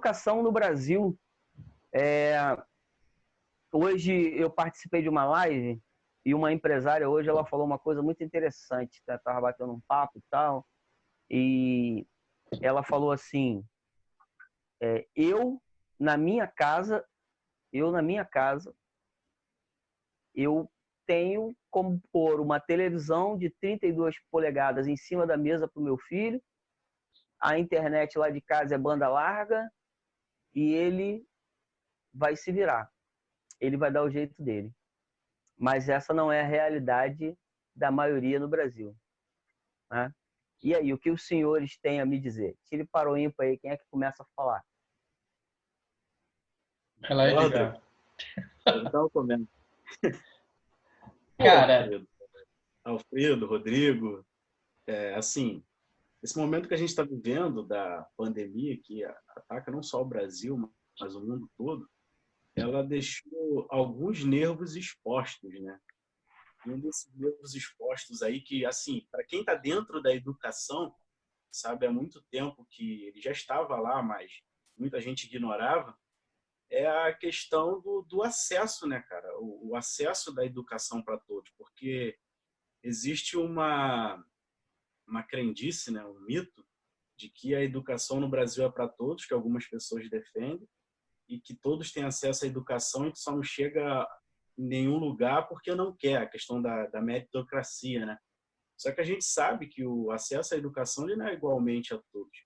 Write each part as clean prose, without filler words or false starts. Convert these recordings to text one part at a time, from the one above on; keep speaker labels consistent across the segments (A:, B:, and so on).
A: educação no Brasil. Hoje eu participei de uma live e uma empresária hoje ela falou uma coisa muito interessante. Estava batendo um papo e tal. E ela falou assim: eu na minha casa, eu tenho como pôr uma televisão de 32 polegadas em cima da mesa para o meu filho, a internet lá de casa é banda larga e ele vai se virar. Ele vai dar o jeito dele. Mas essa não é a realidade da maioria no Brasil, né? E aí, o que os senhores têm a me dizer? Tire para o ímpar aí, quem é que começa a falar?
B: Ela é Edgar.
C: Então, comendo.
B: Cara,
C: Alfredo, Rodrigo, assim, esse momento que a gente está vivendo da pandemia, que ataca não só o Brasil, mas o mundo todo, ela deixou alguns nervos expostos, né? E um desses nervos expostos aí que, assim, para quem está dentro da educação, sabe, há muito tempo que ele já estava lá, mas muita gente ignorava, é a questão do acesso, né, cara? O acesso da educação para todos, porque existe uma crendice, né, um mito de que a educação no Brasil é para todos, que algumas pessoas defendem, e que todos têm acesso à educação e que só não chega em nenhum lugar porque não quer, a questão da meritocracia, né? Só que a gente sabe que o acesso à educação ele não é igualmente a todos.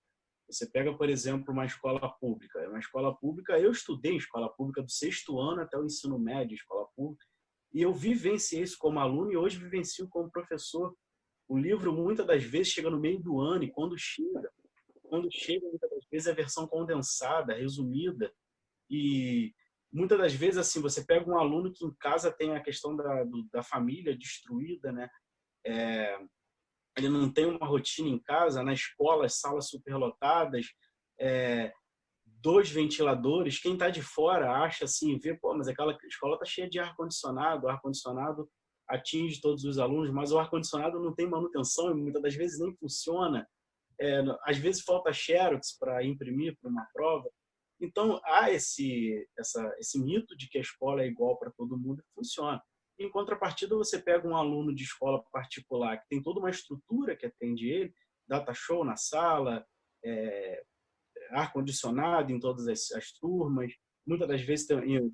C: Você pega, por exemplo, uma escola pública. Uma escola pública, eu estudei em escola pública do 6º ano até o ensino médio, escola pública, e eu vivenciei isso como aluno e hoje vivencio como professor. O livro, muitas das vezes, chega no meio do ano e quando chega muitas das vezes, é a versão condensada, resumida. E muitas das vezes, assim, você pega um aluno que em casa tem a questão da família destruída, né? Ele não tem uma rotina em casa, na escola, as salas superlotadas, 2 ventiladores. Quem está de fora acha assim, vê, pô, mas aquela escola está cheia de ar-condicionado, o ar-condicionado atinge todos os alunos, mas o ar-condicionado não tem manutenção e muitas das vezes nem funciona. Às vezes falta xerox para imprimir para uma prova. Então, há esse mito de que a escola é igual para todo mundo e funciona. Em contrapartida, você pega um aluno de escola particular que tem toda uma estrutura que atende ele, data show na sala, ar-condicionado em todas as turmas. Muitas das vezes,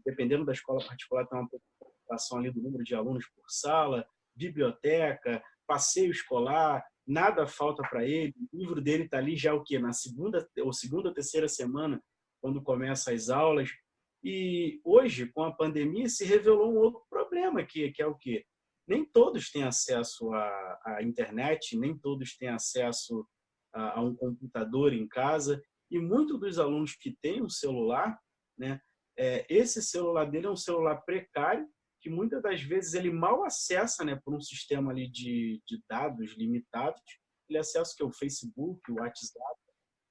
C: dependendo da escola particular, tem uma preocupação ali do número de alunos por sala, biblioteca, passeio escolar, nada falta para ele. O livro dele está ali já o quê? Na segunda ou terceira semana, quando começam as aulas. E hoje, com a pandemia, se revelou um outro problema, que é o quê? Nem todos têm acesso à internet, nem todos têm acesso a um computador em casa, e muitos dos alunos que têm um celular, né, esse celular dele é um celular precário, que muitas das vezes ele mal acessa, né, por um sistema ali de dados limitados, ele acessa que é o Facebook, o WhatsApp,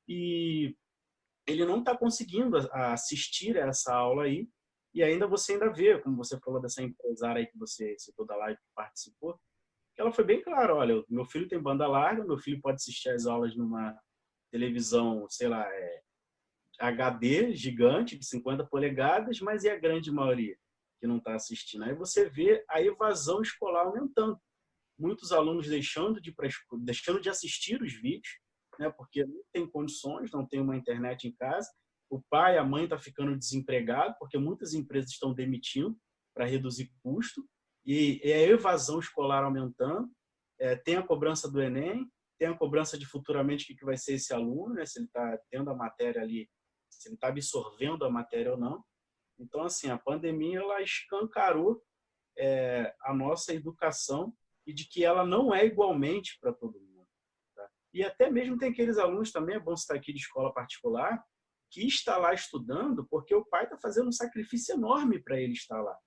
C: e ele não está conseguindo assistir a essa aula aí, e ainda você ainda vê, como você falou dessa empresária aí que você citou da live que participou, que ela foi bem clara: olha, meu filho tem banda larga, meu filho pode assistir as aulas numa televisão, sei lá, HD gigante, de 50 polegadas, mas e a grande maioria que não está assistindo? Aí você vê a evasão escolar aumentando. Muitos alunos deixando de assistir os vídeos, né, porque não tem condições, não tem uma internet em casa. O pai, a mãe está ficando desempregado, porque muitas empresas estão demitindo para reduzir custo, e a evasão escolar aumentando. Tem a cobrança do Enem, tem a cobrança de futuramente o que vai ser esse aluno, né, se ele está tendo a matéria ali, se ele está absorvendo a matéria ou não. Então, assim, a pandemia ela escancarou a nossa educação e de que ela não é igualmente para todo mundo. Tá? E até mesmo tem aqueles alunos também, é bom citar aqui de escola particular, que está lá estudando porque o pai está fazendo um sacrifício enorme para ele estar lá.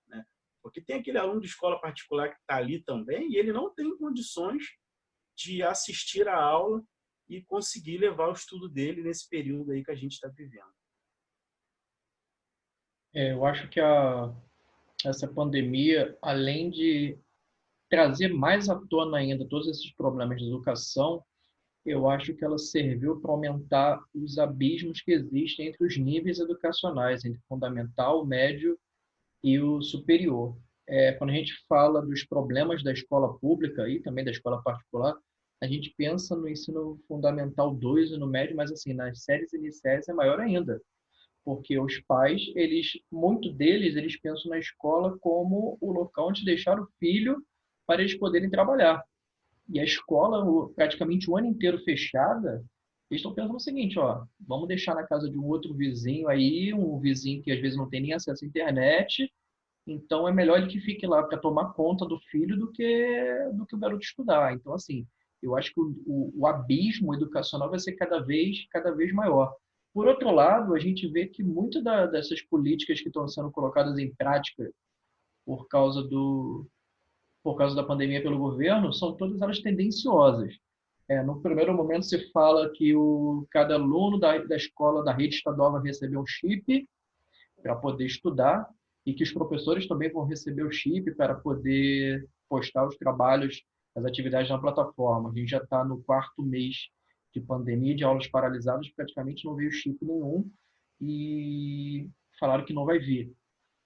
C: Né? Porque tem aquele aluno de escola particular que está ali também e ele não tem condições de assistir a aula e conseguir levar o estudo dele nesse período aí que a gente está vivendo.
B: eu acho que essa pandemia, além de trazer mais à tona ainda todos esses problemas de educação, Eu acho que ela serviu para aumentar os abismos que existem entre os níveis educacionais, entre o fundamental, o médio e o superior. Quando a gente fala dos problemas da escola pública e também da escola particular, a gente pensa no ensino fundamental 2 e no médio, mas assim, nas séries iniciais é maior ainda, porque os pais, muito deles, eles pensam na escola como o local onde deixar o filho para eles poderem trabalhar. E a escola, praticamente o ano inteiro fechada, eles estão pensando o seguinte, ó, vamos deixar na casa de um outro vizinho aí, um vizinho que às vezes não tem nem acesso à internet, então é melhor ele que fique lá para tomar conta do filho do que o garoto estudar. Então, assim, eu acho que o abismo educacional vai ser cada vez maior. Por outro lado, a gente vê que muitas dessas políticas que estão sendo colocadas em prática por causa por causa da pandemia pelo governo, são todas elas tendenciosas. No primeiro momento, se fala que cada aluno da escola, da rede estadual, vai receber um chip para poder estudar e que os professores também vão receber o chip para poder postar os trabalhos, as atividades na plataforma. A gente já está no 4º mês de pandemia, de aulas paralisadas, praticamente não veio chip nenhum e falaram que não vai vir.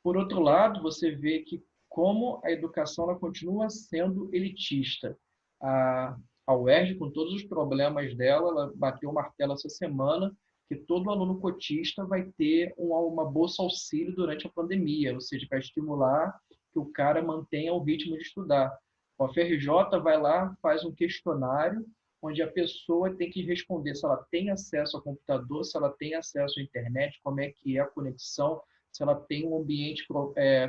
B: Por outro lado, você vê que como a educação ela continua sendo elitista. A UERJ, com todos os problemas dela, ela bateu o martelo essa semana que todo aluno cotista vai ter uma bolsa auxílio durante a pandemia, ou seja, para estimular que o cara mantenha o ritmo de estudar. O FRJ vai lá, faz um questionário onde a pessoa tem que responder se ela tem acesso ao computador, se ela tem acesso à internet, como é que é a conexão, se ela tem um ambiente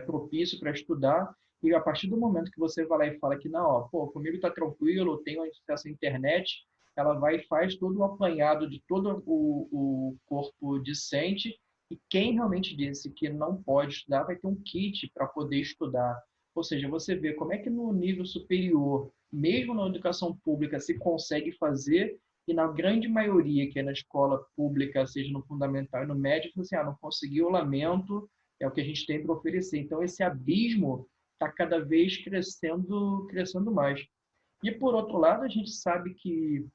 B: propício para estudar, e a partir do momento que você vai lá e fala que não, ó, pô, comigo está tranquilo, eu tenho acesso à internet, ela vai e faz todo o apanhado de todo o corpo discente, e quem realmente disse que não pode estudar vai ter um kit para poder estudar. Ou seja, você vê como é que no nível superior, mesmo na educação pública, se consegue fazer, e na grande maioria, que é na escola pública, seja no fundamental e no médio, assim, não conseguiu, lamento, é o que a gente tem para oferecer. Então, esse abismo está cada vez crescendo mais. E, por outro lado, a gente sabe que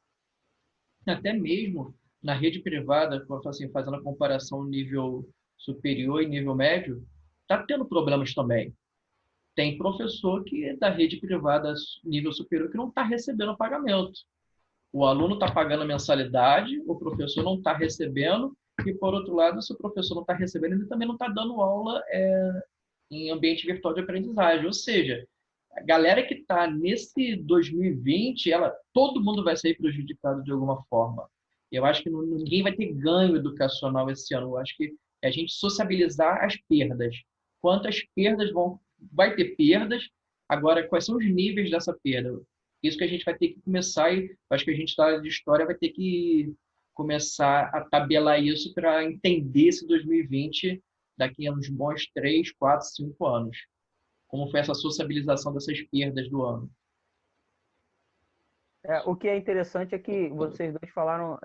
B: até mesmo na rede privada, assim, fazendo a comparação nível superior e nível médio, está tendo problemas também. Tem professor que é da rede privada nível superior que não está recebendo pagamento. O aluno está pagando a mensalidade, o professor não está recebendo, e por outro lado, se o professor não está recebendo, ele também não está dando aula em ambiente virtual de aprendizagem. Ou seja, a galera que está nesse 2020, todo mundo vai sair prejudicado de alguma forma. Eu acho que ninguém vai ter ganho educacional esse ano. Eu acho que é a gente sociabilizar as perdas. Quantas perdas vai ter perdas? Agora, quais são os níveis dessa perda? Isso que a gente vai ter que começar, e acho que a gente está de história vai ter que começar a tabelar isso para entender esse 2020 daqui a uns bons 3, 4, 5 anos. Como foi essa sociabilização dessas perdas do ano?
A: O que é interessante é que vocês dois falaram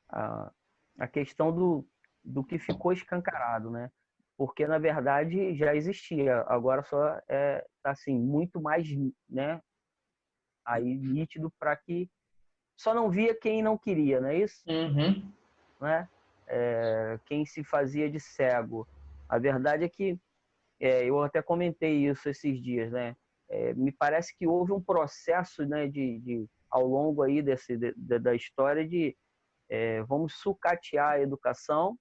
A: a, a questão do que ficou escancarado, né? Porque, na verdade, já existia. Agora só tá assim, muito mais, né, aí nítido para que só não via quem não queria, não é isso?
B: Uhum.
A: Né? Quem se fazia de cego. A verdade é que eu até comentei isso esses dias, né? Me parece que houve um processo, né, ao longo aí da história de vamos sucatear a educação,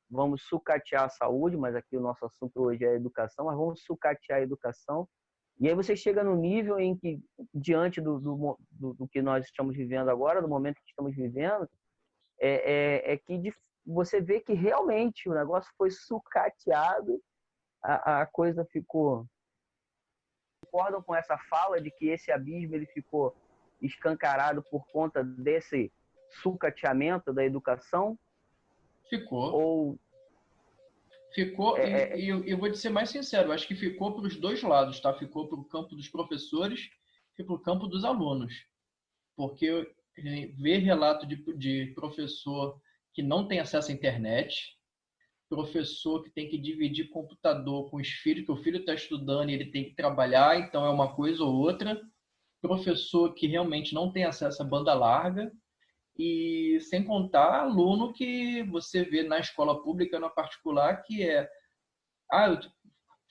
A: vamos sucatear a saúde, mas aqui o nosso assunto hoje é educação, mas vamos sucatear a educação. E aí você chega no nível em que, diante do que nós estamos vivendo agora, do momento que estamos vivendo, que você vê que realmente o negócio foi sucateado, a coisa ficou... Concordam com essa fala de que esse abismo ele ficou escancarado por conta desse sucateamento da educação?
B: Ficou.
A: Ou
B: Ficou, e eu vou te ser mais sincero, eu acho que ficou para os dois lados, tá? Ficou para o campo dos professores e para o campo dos alunos. Porque ver relato de professor que não tem acesso à internet, professor que tem que dividir computador com os filhos, que o filho está estudando e ele tem que trabalhar, então é uma coisa ou outra. professor que realmente não tem acesso à banda larga, e sem contar aluno que você vê na escola pública, na particular, que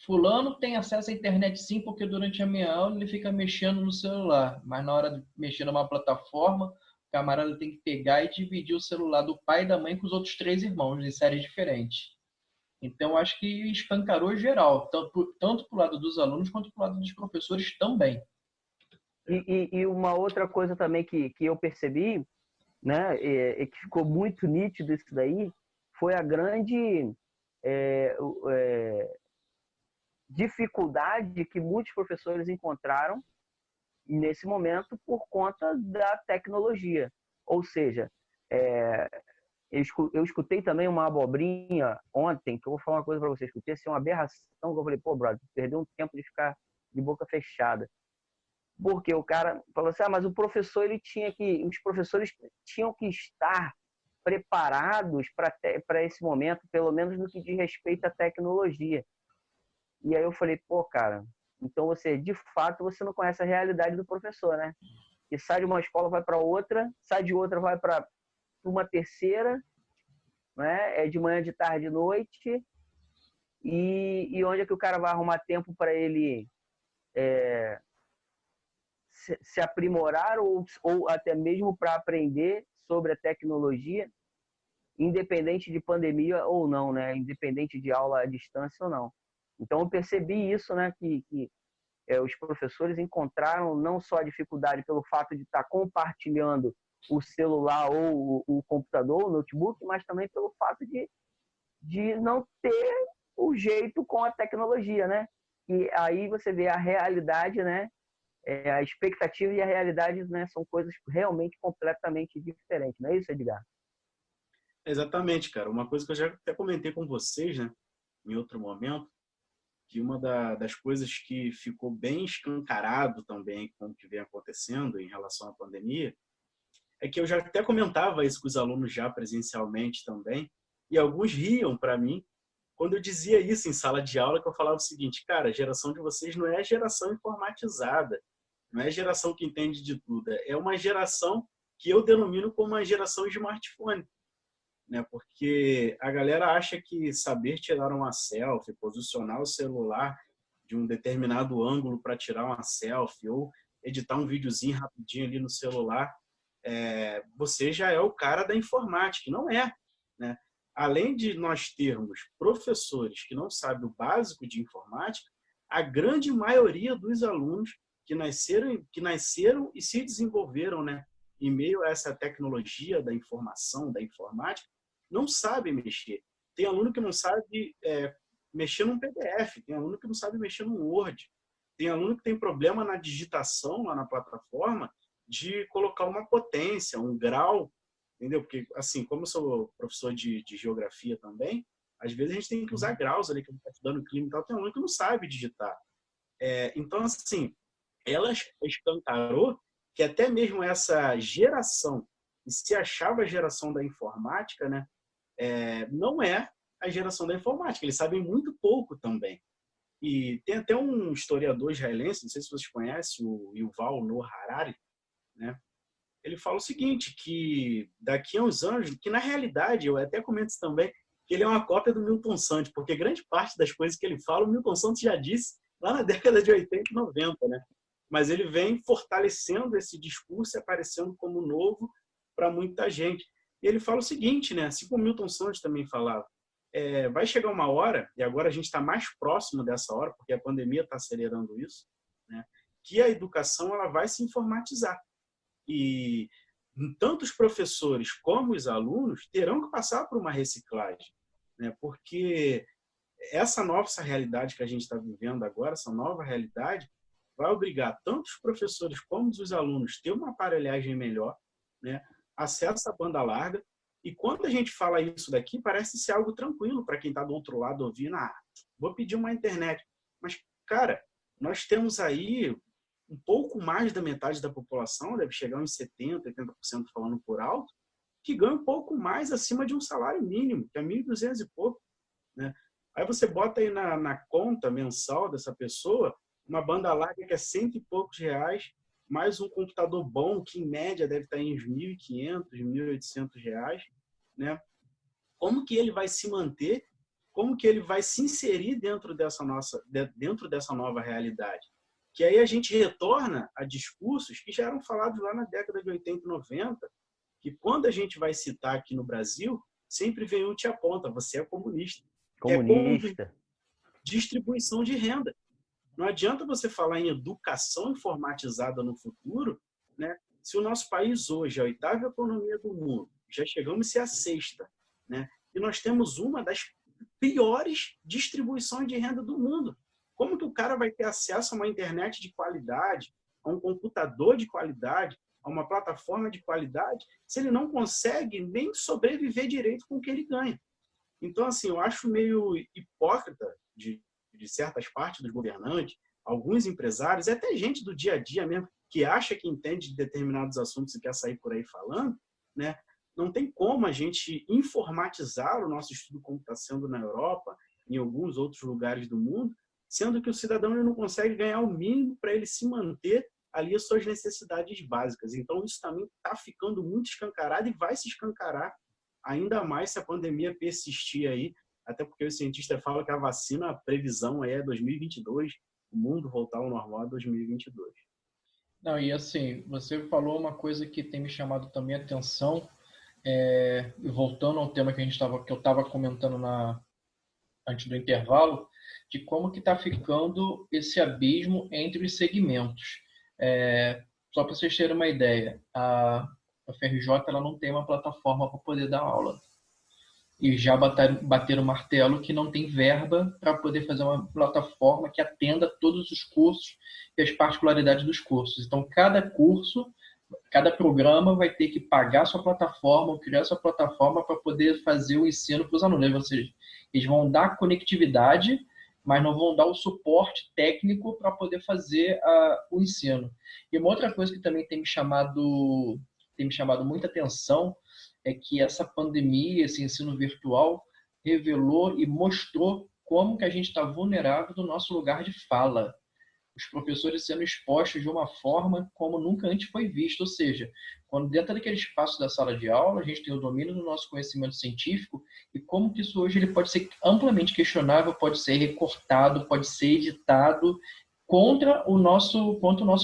B: fulano tem acesso à internet sim, porque durante a minha aula ele fica mexendo no celular, mas na hora de mexer numa plataforma, o camarada tem que pegar e dividir o celular do pai e da mãe com os outros 3 irmãos, em séries diferentes. Então, acho que escancarou geral, tanto para o lado dos alunos quanto para o lado dos professores também.
A: E uma outra coisa também que eu percebi, né, que ficou muito nítido isso daí, foi a grande dificuldade que muitos professores encontraram nesse momento por conta da tecnologia. Ou seja, eu escutei também uma abobrinha ontem, que eu vou falar uma coisa para vocês, escutei assim, uma aberração, que eu falei, pô, brother, perdeu um tempo de ficar de boca fechada. Porque o cara falou assim, mas o professor, os professores tinham que estar preparados para esse momento, pelo menos no que diz respeito à tecnologia. E aí eu falei, pô, cara, então de fato, você não conhece a realidade do professor, né? Que sai de uma escola, vai para outra, sai de outra, vai para uma terceira, né? É de manhã, de tarde, de noite. E onde é que o cara vai arrumar tempo para ele se aprimorar ou até mesmo para aprender sobre a tecnologia, independente de pandemia ou não, né? Independente de aula à distância ou não. Então eu percebi isso, né? Que os professores encontraram não só a dificuldade pelo fato de estar compartilhando o celular ou o computador, o notebook, mas também pelo fato de não ter o jeito com a tecnologia, né? E aí você vê a realidade, né? A expectativa e a realidade, né, são coisas realmente completamente diferentes, não é isso, Edgar?
C: Exatamente, cara. Uma coisa que eu já até comentei com vocês, né, em outro momento, que uma das coisas que ficou bem escancarado também com o que vem acontecendo em relação à pandemia, é que eu já até comentava isso com os alunos já presencialmente também, e alguns riam para mim quando eu dizia isso em sala de aula, que eu falava o seguinte, cara, a geração de vocês não é a geração informatizada, não é a geração que entende de tudo, é uma geração que eu denomino como uma geração smartphone, né? Porque a galera acha que saber tirar uma selfie, posicionar o celular de um determinado ângulo para tirar uma selfie ou editar um videozinho rapidinho ali no celular, você já é o cara da informática. Não é, né? Além de nós termos professores que não sabem o básico de informática, a grande maioria dos alunos que nasceram e se desenvolveram, né, em meio a essa tecnologia da informação, da informática, não sabem mexer. Tem aluno que não sabe mexer num PDF, tem aluno que não sabe mexer num Word, tem aluno que tem problema na digitação lá na plataforma de colocar uma potência, um grau, entendeu? Porque, assim, como eu sou professor de geografia também, às vezes a gente tem que usar graus ali, que está estudando clima e tal, tem aluno que não sabe digitar. Então, assim, ela escancarou que até mesmo essa geração, que se achava a geração da informática, né, não é a geração da informática, eles sabem muito pouco também. E tem até um historiador israelense, não sei se vocês conhecem, o Yuval Noah Harari, né? Ele fala o seguinte, que daqui a uns anos, que na realidade, eu até comento isso também, que ele é uma cópia do Milton Santos, porque grande parte das coisas que ele fala, o Milton Santos já disse lá na década de 80 e 90, né? Mas ele vem fortalecendo esse discurso e aparecendo como novo para muita gente. E ele fala o seguinte, né? Assim como o Milton Santos também falava, vai chegar uma hora, e agora a gente está mais próximo dessa hora, porque a pandemia está acelerando isso, né? Que a educação ela vai se informatizar. E tanto os professores como os alunos terão que passar por uma reciclagem, né? Porque essa nossa realidade que a gente está vivendo agora, essa nova realidade, vai obrigar tanto os professores como os alunos a ter uma aparelhagem melhor, né? Acesso à banda larga. E quando a gente fala isso daqui, parece ser algo tranquilo para quem está do outro lado ouvindo. Vou pedir uma internet. Mas, cara, nós temos aí um pouco mais da metade da população, deve chegar uns 70%, 80% falando por alto, que ganha um pouco mais acima de um salário mínimo, que é 1.200 e pouco, né? Aí você bota aí na conta mensal dessa pessoa uma banda larga que é 100 e poucos reais, mais um computador bom, que em média deve estar em uns R$ 1.500, R$ 1.800, né? Como que ele vai se manter? Como que ele vai se inserir dentro dessa nova realidade? Que aí a gente retorna a discursos que já eram falados lá na década de 80 e 90, que quando a gente vai citar aqui no Brasil, sempre vem um te aponta, você é comunista.
A: Comunista.
C: É distribuição de renda. Não adianta você falar em educação informatizada no futuro, né? Se o nosso país hoje é a 8ª economia do mundo, já chegamos a ser a 6ª, né? E nós temos uma das piores distribuições de renda do mundo. Como que o cara vai ter acesso a uma internet de qualidade, a um computador de qualidade, a uma plataforma de qualidade, se ele não consegue nem sobreviver direito com o que ele ganha? Então, assim, eu acho meio hipócrita de certas partes dos governantes, alguns empresários, até gente do dia a dia mesmo, que acha que entende de determinados assuntos e quer sair por aí falando, né? Não tem como a gente informatizar o nosso estudo como está sendo na Europa, em alguns outros lugares do mundo, sendo que o cidadão ele não consegue ganhar o mínimo para ele se manter ali as suas necessidades básicas. Então, isso também está ficando muito escancarado e vai se escancarar ainda mais se a pandemia persistir aí, até porque os cientistas falam que a vacina, a previsão é 2022, o mundo voltar ao normal é 2022.
B: Não, e assim, você falou uma coisa que tem me chamado também a atenção, voltando ao tema que eu estava comentando antes do intervalo, de como que está ficando esse abismo entre os segmentos. Só para vocês terem uma ideia, a FRJ ela não tem uma plataforma para poder dar aula. E já bateram o martelo que não tem verba para poder fazer uma plataforma que atenda todos os cursos e as particularidades dos cursos. Então, cada curso, cada programa vai ter que pagar sua plataforma ou criar sua plataforma para poder fazer o ensino para os alunos. Ou seja, eles vão dar conectividade, mas não vão dar o suporte técnico para poder fazer o ensino. E uma outra coisa que também tem me chamado muita atenção é que essa pandemia, esse ensino virtual, revelou e mostrou como que a gente está vulnerável do nosso lugar de fala. Os professores sendo expostos de uma forma como nunca antes foi visto, ou seja, quando dentro daquele espaço da sala de aula, a gente tem o domínio do nosso conhecimento científico e como que isso hoje ele pode ser amplamente questionável, pode ser recortado, pode ser editado contra o nosso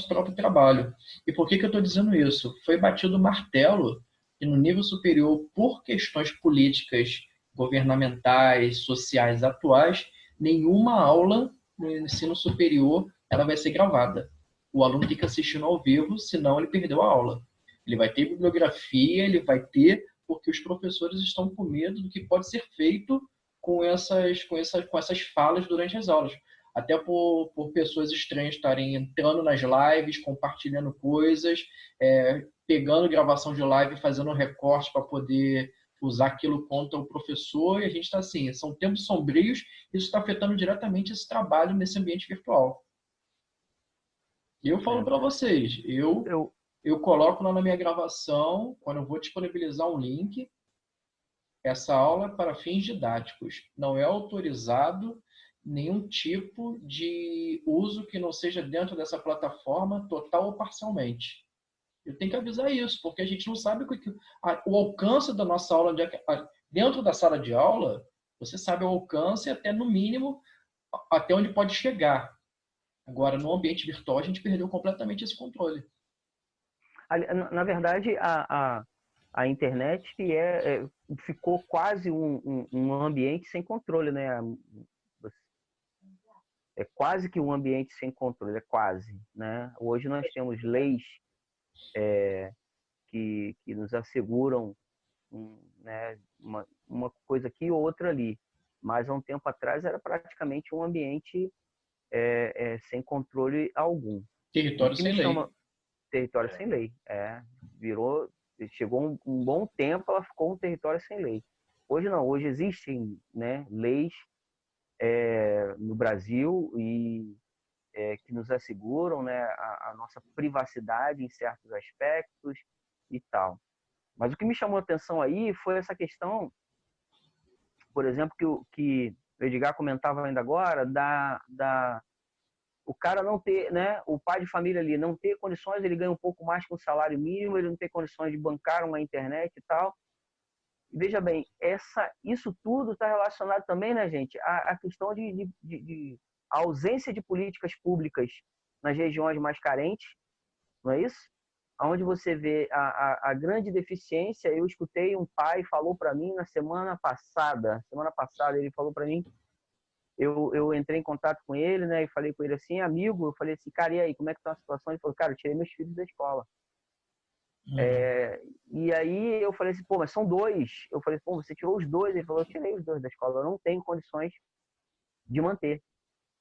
B: próprio trabalho. E por que eu estou dizendo isso? Foi batido o martelo que no nível superior, por questões políticas, governamentais, sociais atuais, nenhuma aula no ensino superior ela vai ser gravada. O aluno tem que assistir ao vivo, senão ele perdeu a aula. Ele vai ter bibliografia, ele vai ter, porque os professores estão com medo do que pode ser feito com essas falas durante as aulas. Até por pessoas estranhas estarem entrando nas lives, compartilhando coisas, pegando gravação de live e fazendo um recorte para poder usar aquilo contra o professor. E a gente está assim, são tempos sombrios, isso está afetando diretamente esse trabalho nesse ambiente virtual. E eu falo para vocês, eu coloco lá na minha gravação, quando eu vou disponibilizar um link, essa aula é para fins didáticos. Não é autorizado nenhum tipo de uso que não seja dentro dessa plataforma, total ou parcialmente. Eu tenho que avisar isso, porque a gente não sabe o alcance da nossa aula. Dentro da sala de aula, você sabe o alcance até, no mínimo, até onde pode chegar. Agora, no ambiente virtual, a gente perdeu completamente esse controle.
A: Na verdade, a internet ficou quase um ambiente sem controle, né? É quase que um ambiente sem controle, é quase, né? Hoje nós temos leis que nos asseguram, né, uma coisa aqui ou outra ali, mas há um tempo atrás era praticamente um ambiente sem controle algum.
B: Território sem lei.
A: Território sem lei. Chegou um bom tempo, ela ficou um território sem lei. Hoje não, hoje existem, né, leis no Brasil e que nos asseguram, né, a nossa privacidade em certos aspectos e tal. Mas o que me chamou a atenção aí foi essa questão, por exemplo, que o Edgar comentava ainda agora, o cara não ter, né, o pai de família ali não ter condições, ele ganha um pouco mais que um salário mínimo, ele não tem condições de bancar uma internet e tal. Veja bem, isso tudo está relacionado também, né, gente, à questão de ausência de políticas públicas nas regiões mais carentes, não é isso? Onde você vê a grande deficiência. Eu escutei um pai falou para mim na semana passada ele falou para mim, eu entrei em contato com ele, né, e falei com ele assim, amigo, eu falei assim, cara, e aí, como é que tá a situação? Ele falou, cara, eu tirei meus filhos da escola. E aí eu falei assim, pô, mas são dois. Eu falei, pô, você tirou os dois? Ele falou, eu tirei os dois da escola, eu não tenho condições de manter.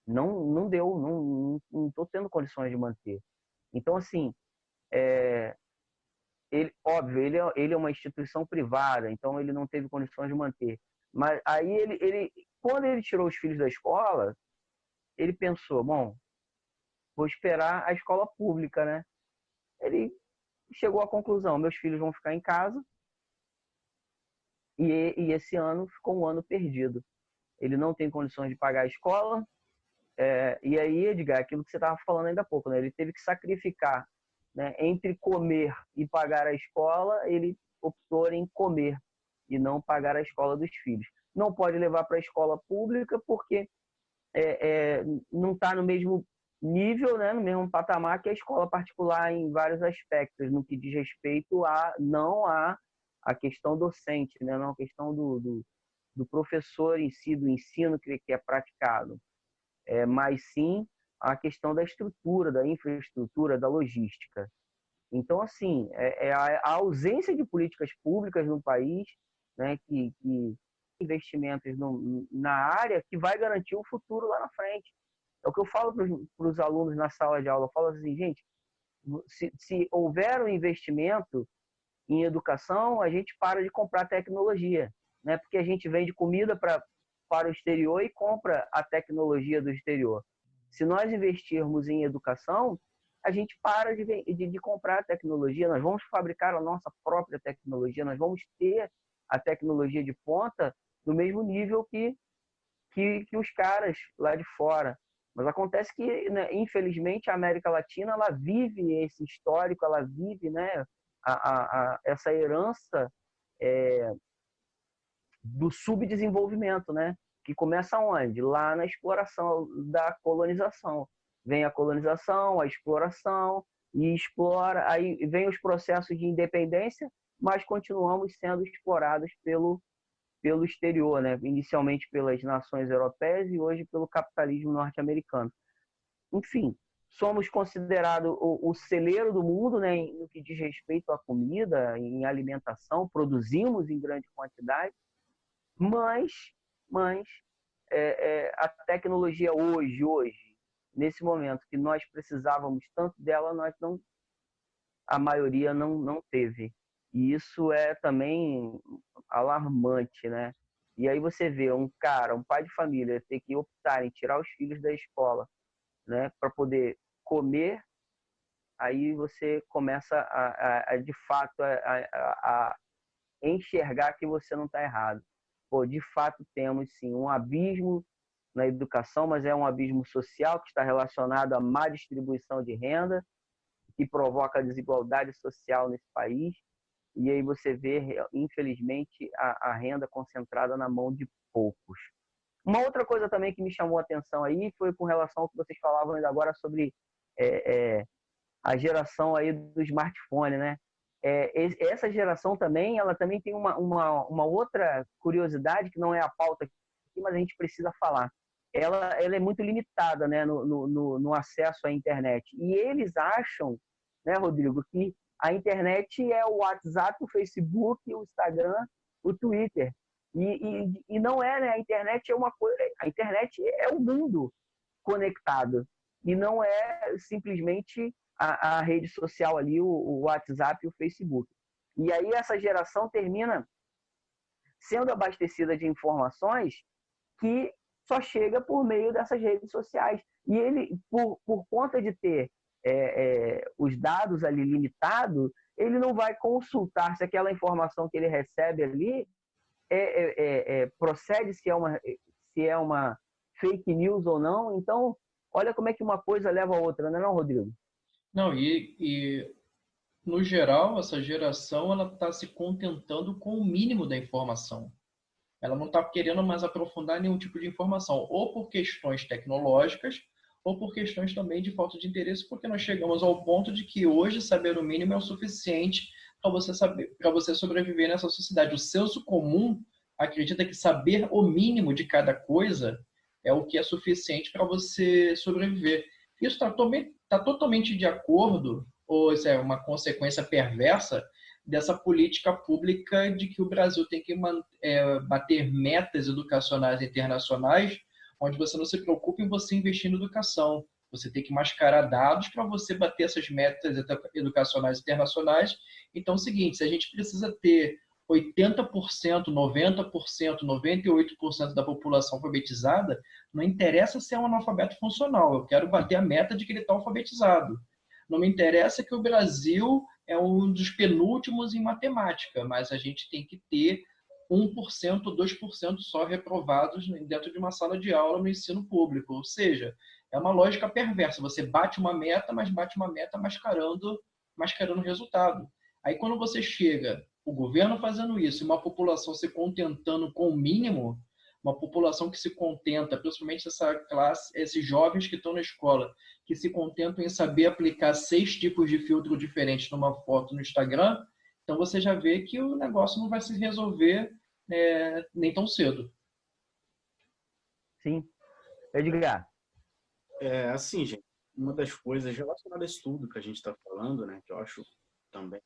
A: Não deu, não tô tendo condições de manter. Então, assim, óbvio, ele é uma instituição privada, então ele não teve condições de manter. Mas aí quando ele tirou os filhos da escola, ele pensou, bom, vou esperar a escola pública, né? Ele chegou à conclusão, meus filhos vão ficar em casa e esse ano ficou um ano perdido. Ele não tem condições de pagar a escola, e aí, Edgar, aquilo que você estava falando ainda há pouco, né? Ele teve que sacrificar, né? Entre comer e pagar a escola, ele optou em comer e não pagar a escola dos filhos. Não pode levar para a escola pública porque não está no mesmo nível, né? No mesmo patamar que a escola particular em vários aspectos, no que diz respeito não a questão docente, né? Não a questão do professor em si, do ensino que é praticado, mas sim a questão da estrutura, da infraestrutura, da logística. Então, assim, a ausência de políticas públicas no país, né, que investimentos na área que vai garantir o futuro lá na frente. É o que eu falo para os alunos na sala de aula. Eu falo assim, gente, se houver um investimento em educação, a gente para de comprar tecnologia, né? Porque a gente vende comida para o exterior e compra a tecnologia do exterior. Se nós investirmos em educação, a gente para de comprar tecnologia, nós vamos fabricar a nossa própria tecnologia, nós vamos ter a tecnologia de ponta do mesmo nível que os caras lá de fora. Mas acontece que, né, infelizmente, a América Latina ela vive esse histórico, ela vive, né, essa herança do subdesenvolvimento, né? Que começa onde? Lá na exploração da colonização. Vem a colonização, a exploração, e explora, aí vem os processos de independência, mas continuamos sendo explorados pelo exterior, né? Inicialmente pelas nações europeias e hoje pelo capitalismo norte-americano. Enfim, somos considerados o celeiro do mundo, né? No que diz respeito à comida, em alimentação, produzimos em grande quantidade, mas a tecnologia hoje, nesse momento que nós precisávamos tanto dela, a maioria não teve. E isso é também alarmante, né? E aí você vê um pai de família, ter que optar em tirar os filhos da escola, né, para poder comer, aí você começa de fato a enxergar que você não está errado. Pô, de fato temos sim um abismo na educação, mas é um abismo social que está relacionado à má distribuição de renda, que provoca desigualdade social nesse país. E aí você vê, infelizmente, a renda concentrada na mão de poucos. Uma outra coisa também que me chamou a atenção aí foi com relação ao que vocês falavam ainda agora sobre a geração aí do smartphone, né? Essa geração também, ela também tem uma outra curiosidade que não é a pauta aqui, mas a gente precisa falar. Ela é muito limitada, né, no acesso à internet. E eles acham, né, Rodrigo, que a internet é o WhatsApp, o Facebook, o Instagram, o Twitter. E não é, né? A internet é uma coisa. A internet é o mundo conectado. E não é simplesmente a rede social ali, o WhatsApp e o Facebook. E aí essa geração termina sendo abastecida de informações que só chega por meio dessas redes sociais. E ele, por conta de ter os dados ali limitados, ele não vai consultar se aquela informação que ele recebe ali procede, se é uma fake news ou não. Então, Olha como é que uma coisa leva a outra, não é não, Rodrigo?
B: Não, no geral, essa geração ela está se contentando com o mínimo da informação. Ela não está querendo mais aprofundar nenhum tipo de informação, ou por questões tecnológicas, ou por questões também de falta de interesse, porque nós chegamos ao ponto de que hoje saber o mínimo é o suficiente para você saber, para você sobreviver nessa sociedade. O senso comum acredita que saber o mínimo de cada coisa é o que é suficiente para você sobreviver. Isso está totalmente de acordo, ou isso é uma consequência perversa dessa política pública de que o Brasil tem que bater metas educacionais internacionais, onde você não se preocupa em você investir em educação. Você tem que mascarar dados para você bater essas metas educacionais internacionais. Então, é o seguinte, se a gente precisa ter 80%, 90%, 98% da população alfabetizada, não interessa se é um analfabeto funcional, eu quero bater a meta de que ele está alfabetizado. Não me interessa que o Brasil é um dos penúltimos em matemática, mas a gente tem que ter 1%, 2% só reprovados dentro de uma sala de aula no ensino público. Ou seja, é uma lógica perversa. Você bate uma meta, mas bate uma meta mascarando o resultado. Aí quando você chega, o governo fazendo isso, e uma população se contentando com o mínimo, uma população que se contenta, principalmente essa classe, esses jovens que estão na escola, que se contentam em saber aplicar 6 tipos de filtro diferentes numa foto no Instagram, então você já vê que o negócio não vai se resolver nem tão cedo.
A: Sim. Edgar.
C: Assim, gente, uma das coisas relacionadas a isso tudo que a gente está falando, né, que eu acho também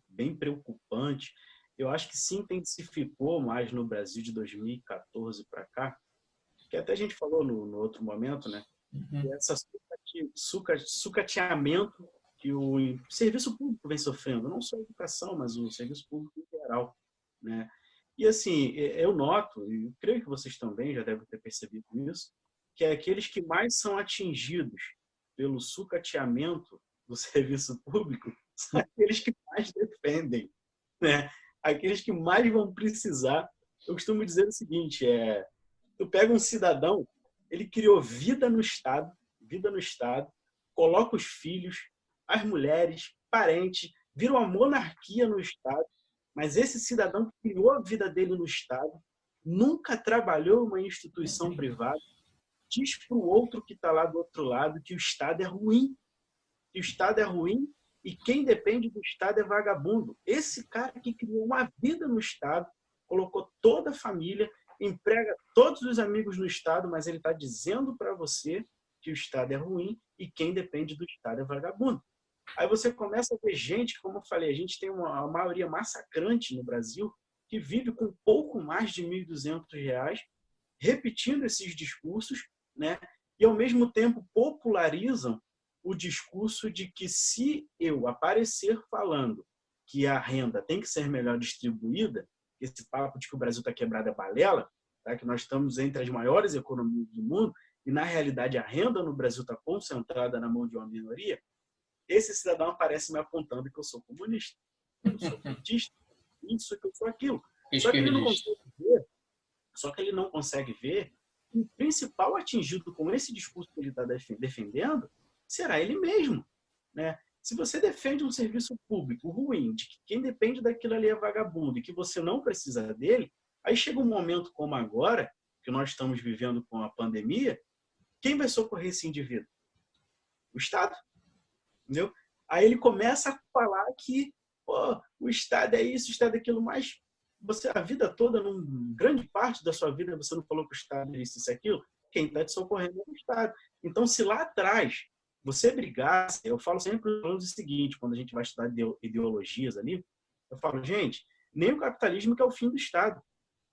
C: bem preocupante, eu acho que se intensificou mais no Brasil de 2014 para cá, que até a gente falou no outro momento, né,
B: Uhum.
C: essa sucateamento que o serviço público vem sofrendo, não só a educação, mas o serviço público em geral, né? E assim, eu noto, e creio que vocês também já devem ter percebido isso, que aqueles que mais são atingidos pelo sucateamento do serviço público são aqueles que mais defendem, né? Aqueles que mais vão precisar. Eu costumo dizer o seguinte, tu pega um cidadão, ele criou vida no Estado, coloca os filhos, as mulheres, parentes, vira uma monarquia no Estado, mas esse cidadão que criou a vida dele no Estado nunca trabalhou em uma instituição privada, diz para o outro que está lá do outro lado que o Estado é ruim, e quem depende do Estado é vagabundo. Esse cara que criou uma vida no Estado, colocou toda a família, emprega todos os amigos no Estado, mas ele está dizendo para você que o Estado é ruim e quem depende do Estado é vagabundo. Aí você começa a ver gente, como eu falei, a gente tem uma maioria massacrante no Brasil que vive com pouco mais de R$ 1.200, repetindo esses discursos, né? E ao mesmo tempo popularizam o discurso de que se eu aparecer falando que a renda tem que ser melhor distribuída, esse papo de que o Brasil está quebrado é balela, tá? Que nós estamos entre as maiores economias do mundo e, na realidade, a renda no Brasil está concentrada na mão de uma minoria, esse cidadão aparece me apontando que eu sou comunista, que eu sou petista, isso, que eu sou aquilo. Só que ele não consegue ver que o principal atingido com esse discurso que ele está defendendo será ele mesmo, né? Se você defende um serviço público ruim, de que quem depende daquilo ali é vagabundo e que você não precisa dele, aí chega um momento como agora, que nós estamos vivendo com a pandemia, quem vai socorrer esse indivíduo? O Estado. Entendeu? Aí ele começa a falar que o Estado é isso, o Estado é aquilo, mas você, a vida toda, grande parte da sua vida, você não falou que o Estado é isso e aquilo, quem está te socorrendo é o Estado. Então, se lá atrás você brigasse, eu falo sempre o seguinte, quando a gente vai estudar ideologias ali, eu falo, gente, nem o capitalismo quer o fim do Estado.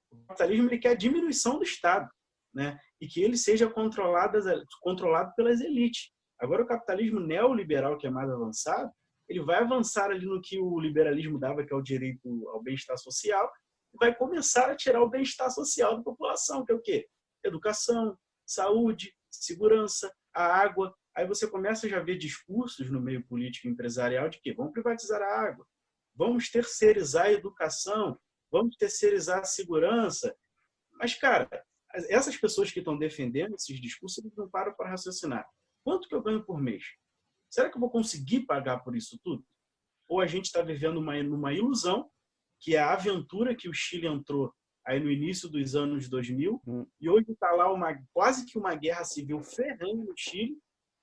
C: O capitalismo ele quer a diminuição do Estado, né? E que ele seja controlado pelas elites. Agora, o capitalismo neoliberal, que é mais avançado, ele vai avançar ali no que o liberalismo dava, que é o direito ao bem-estar social, e vai começar a tirar o bem-estar social da população, que é o quê? Educação, saúde, segurança, a água. Aí você começa a já ver discursos no meio político e empresarial de que vamos privatizar a água, vamos terceirizar a educação, vamos terceirizar a segurança. Mas, cara, essas pessoas que estão defendendo esses discursos, eles não param para raciocinar. Quanto que eu ganho por mês? Será que eu vou conseguir pagar por isso tudo? Ou a gente está vivendo numa ilusão, que é a aventura que o Chile entrou aí no início dos anos 2000, e hoje está lá quase que uma guerra civil ferrenha no Chile,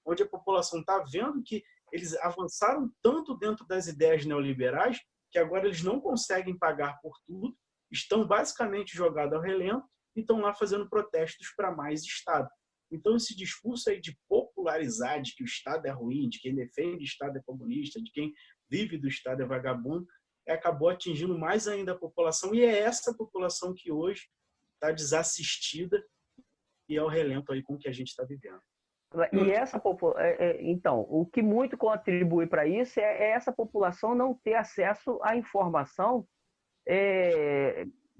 C: onde a população está vendo que eles avançaram tanto dentro das ideias neoliberais que agora eles não conseguem pagar por tudo, estão basicamente jogados ao relento e estão lá fazendo protestos para mais Estado. Então, esse discurso aí de popularizar, de que o Estado é ruim, de quem defende o Estado é comunista, de quem vive do Estado é vagabundo, acabou atingindo mais ainda a população, e é essa população que hoje está desassistida e ao relento aí com o que a gente está vivendo.
A: E essa então, o que muito contribui para isso é essa população não ter acesso à informação,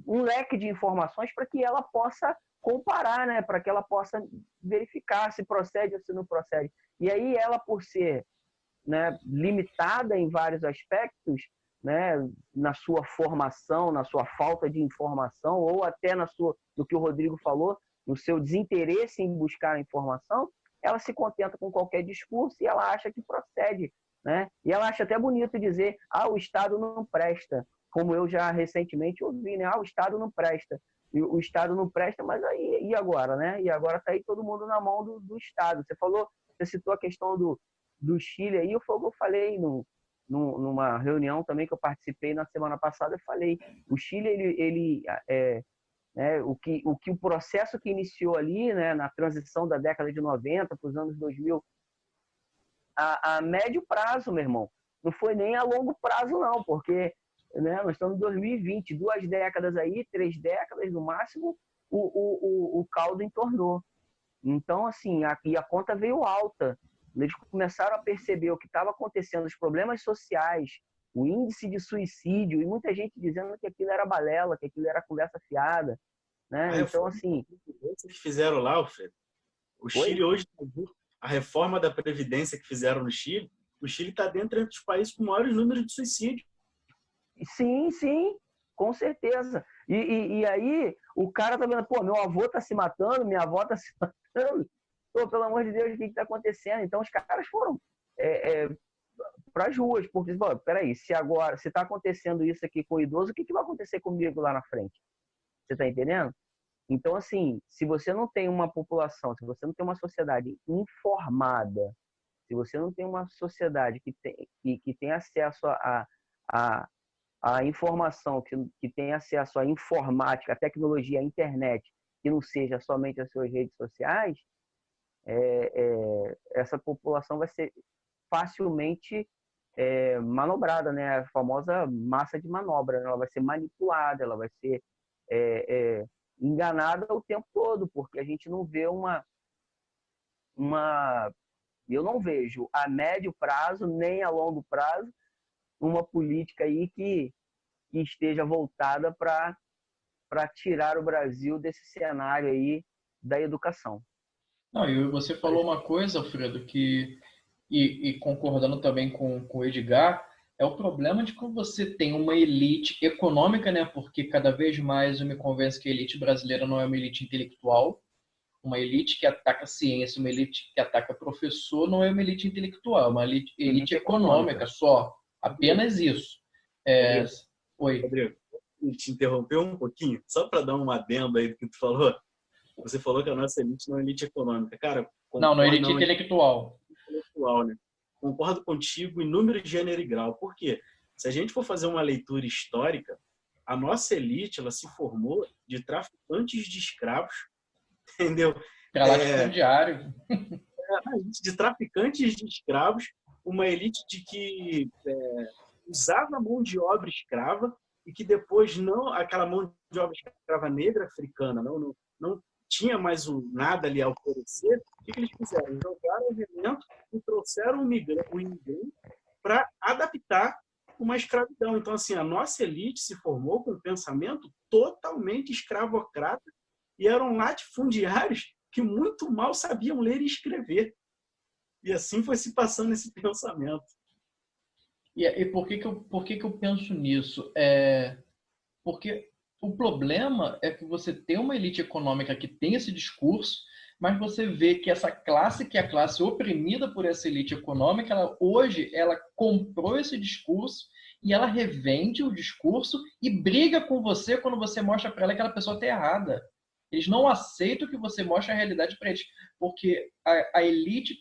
A: um leque de informações para que ela possa comparar, né? Para que ela possa verificar se procede ou se não procede. E aí ela, por ser, né, limitada em vários aspectos, né, na sua formação, na sua falta de informação, ou até no que o Rodrigo falou, no seu desinteresse em buscar a informação, ela se contenta com qualquer discurso e ela acha que procede, né? E ela acha até bonito dizer, o Estado não presta, como eu já recentemente ouvi, né? O Estado não presta. E o Estado não presta, mas aí, e agora, né? E agora está aí todo mundo na mão do Estado. Você citou a questão do Chile aí, foi o que eu falei numa reunião também que eu participei na semana passada, eu falei, o Chile, o processo que iniciou ali, né, na transição da década de 90 para os anos 2000, a médio prazo, meu irmão, não foi nem a longo prazo não, porque, né, nós estamos em 2020, 2 décadas aí, 3 décadas no máximo, o caldo entornou. Então, assim, a conta veio alta. Eles começaram a perceber o que estava acontecendo, os problemas sociais, o índice de suicídio, e muita gente dizendo que aquilo era balela, que aquilo era conversa fiada, né? Então, assim...
C: que fizeram lá, Alfredo, o Chile hoje, a reforma da Previdência que fizeram no Chile, o Chile está dentro dos países com maiores números de suicídio.
A: Sim, sim, com certeza. E aí, o cara tá vendo, meu avô tá se matando, minha avó tá se matando. Pelo amor de Deus, o que está acontecendo? Então, os caras foram para as ruas, porque, peraí, se está acontecendo isso aqui com o idoso, o que vai acontecer comigo lá na frente? Você está entendendo? Então, assim, se você não tem uma população, se você não tem uma sociedade informada, se você não tem uma sociedade que tem acesso à informação, que tem acesso à informática, à tecnologia, à internet, que não seja somente as suas redes sociais, essa população vai ser facilmente manobrada, né? A famosa massa de manobra, né? Ela vai ser manipulada, ela vai ser enganada o tempo todo, porque a gente não vê eu não vejo a médio prazo nem a longo prazo uma política aí que esteja voltada para tirar o Brasil desse cenário aí da educação.
B: Não, e você falou uma coisa, Alfredo, e concordando também com o Edgar, é o problema de quando você tem uma elite econômica, né? Porque cada vez mais eu me convenço que a elite brasileira não é uma elite intelectual, uma elite que ataca a ciência, uma elite que ataca professor, não é uma elite intelectual, é uma elite econômica só, apenas isso. Oi.
C: Rodrigo, te interrompeu um pouquinho, só para dar um adendo aí do que tu falou. Você falou que a nossa elite não é elite econômica. Cara,
B: não é elite intelectual.
C: Né? Concordo contigo em número, gênero e grau. Por quê? Se a gente for fazer uma leitura histórica, a nossa elite ela se formou de traficantes de escravos, entendeu?
B: Latifundiário.
C: De traficantes de escravos, uma elite de que usava mão de obra escrava e que depois aquela mão de obra escrava negra africana não tinha mais nada ali a oferecer. O que eles fizeram? Jogaram o elemento e trouxeram o imigrante para adaptar uma escravidão. Então, assim, a nossa elite se formou com um pensamento totalmente escravocrata e eram latifundiários que muito mal sabiam ler e escrever. E assim foi se passando esse pensamento.
B: E por que eu penso nisso? Porque o problema é que você tem uma elite econômica que tem esse discurso, mas você vê que essa classe, que é a classe oprimida por essa elite econômica, hoje ela comprou esse discurso e ela revende o discurso e briga com você quando você mostra para ela que aquela pessoa está errada. Eles não aceitam que você mostre a realidade para eles, porque a elite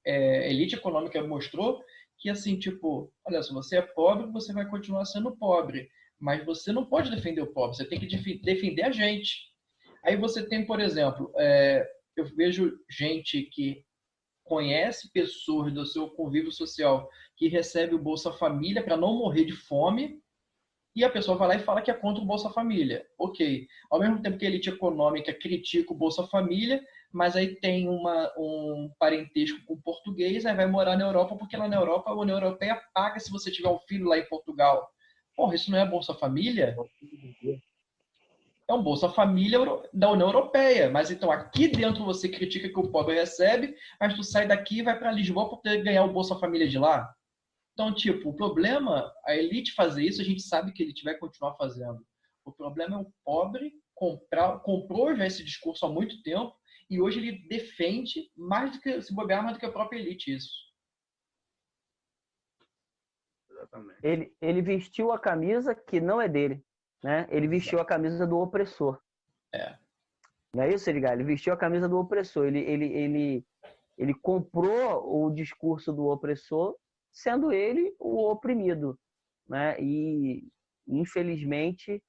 B: elite econômica mostrou que, assim, tipo, olha, se você é pobre, você vai continuar sendo pobre, mas você não pode defender o pobre, você tem que defender a gente. Aí você tem, por exemplo, eu vejo gente que conhece pessoas do seu convívio social que recebe o Bolsa Família para não morrer de fome, e a pessoa vai lá e fala que é contra o Bolsa Família. Ok. Ao mesmo tempo que a elite econômica critica o Bolsa Família, mas aí tem um parentesco com o português, aí vai morar na Europa, porque lá na Europa a União Europeia paga se você tiver um filho lá em Portugal. Porra, isso não é Bolsa Família? É um Bolsa Família da União Europeia. Mas então aqui dentro você critica que o pobre recebe, mas tu sai daqui e vai para Lisboa para poder ganhar o Bolsa Família de lá. Então, tipo, o problema, a elite fazer isso, a gente sabe que a elite vai continuar fazendo. O problema é o pobre comprou já esse discurso há muito tempo e hoje ele defende mais do que, se bobear, mais do que a própria elite isso.
C: Exatamente.
A: Ele vestiu a camisa que não é dele, né? Ele vestiu a camisa do opressor. Não é isso, Edgar? Ele vestiu a camisa do opressor. Ele comprou o discurso do opressor, sendo ele o oprimido, né? E infelizmente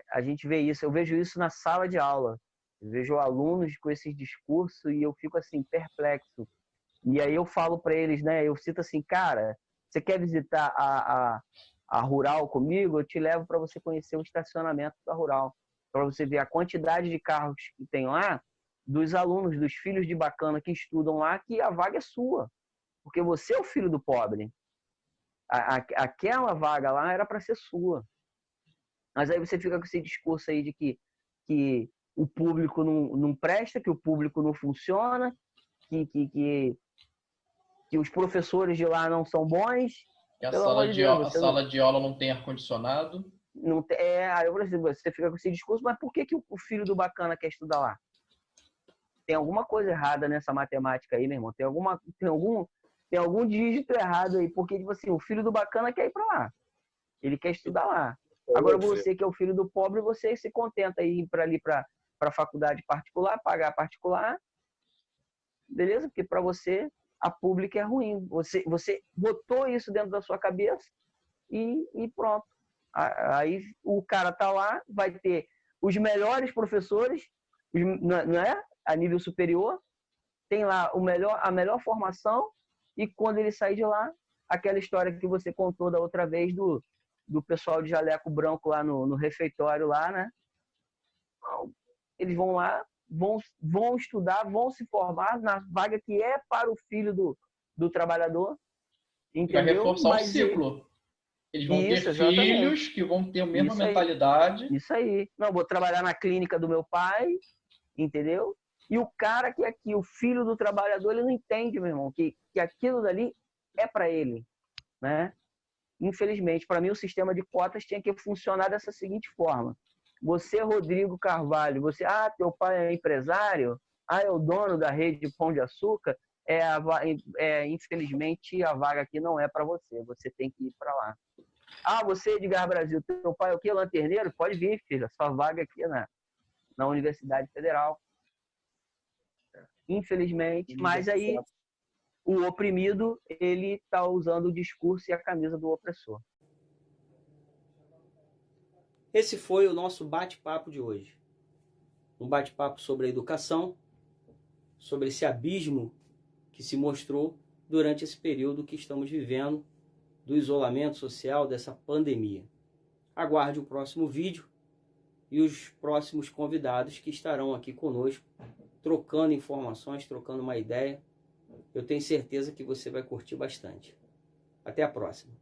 A: a gente vê isso. Eu vejo isso na sala de aula. Eu vejo alunos com esse discurso e eu fico assim perplexo. E aí eu falo para eles, né? Eu cito assim, cara, você quer visitar a Rural comigo? Eu te levo para você conhecer o estacionamento da Rural, para você ver a quantidade de carros que tem lá, dos alunos, dos filhos de bacana que estudam lá, que a vaga é sua, porque você é o filho do pobre. Aquela vaga lá era para ser sua. Mas aí você fica com esse discurso aí de que o público não presta, que o público não funciona, que os professores de lá não são bons.
B: E
A: Pelo amor de Deus,
B: a sala de aula não tem ar-condicionado.
A: Não tem, aí eu falei, você fica com esse discurso, mas por que o filho do bacana quer estudar lá? Tem alguma coisa errada nessa matemática aí, meu irmão. Tem algum dígito errado aí, porque tipo assim, o filho do bacana quer ir para lá. Ele quer estudar lá. Agora você que é o filho do pobre, você se contenta em ir para ali para a faculdade particular, pagar particular, beleza? Porque para você a pública é ruim. Você botou isso dentro da sua cabeça e pronto. Aí o cara tá lá, vai ter os melhores professores, não é? A nível superior, tem lá a melhor formação, e quando ele sair de lá, aquela história que você contou da outra vez do pessoal de jaleco branco lá no refeitório lá, né? Eles vão lá, vão estudar, vão se formar na vaga que é para o filho do trabalhador, entendeu?
B: Para reforçar o ciclo. Eles vão ter filhos que vão ter a mesma mentalidade.
A: Isso aí. Não, vou trabalhar na clínica do meu pai, entendeu? E o cara que é aqui, o filho do trabalhador, ele não entende, meu irmão, que aquilo dali é para ele, né? Infelizmente, para mim, o sistema de cotas tinha que funcionar dessa seguinte forma. Você, Rodrigo Carvalho, teu pai é empresário? É o dono da rede de Pão de Açúcar? Infelizmente, a vaga aqui não é para você. Você tem que ir para lá. Você, Edgar Brasil, teu pai é o quê? Lanterneiro? Pode vir, filho. Sua vaga aqui na Universidade Federal. Infelizmente. Mas aí, o oprimido, ele está usando o discurso e a camisa do opressor. Esse foi o nosso bate-papo de hoje. Um bate-papo sobre a educação, sobre esse abismo que se mostrou durante esse período que estamos vivendo do isolamento social, dessa pandemia. Aguarde o próximo vídeo e os próximos convidados que estarão aqui conosco, trocando informações, trocando uma ideia. Eu tenho certeza que você vai curtir bastante. Até a próxima.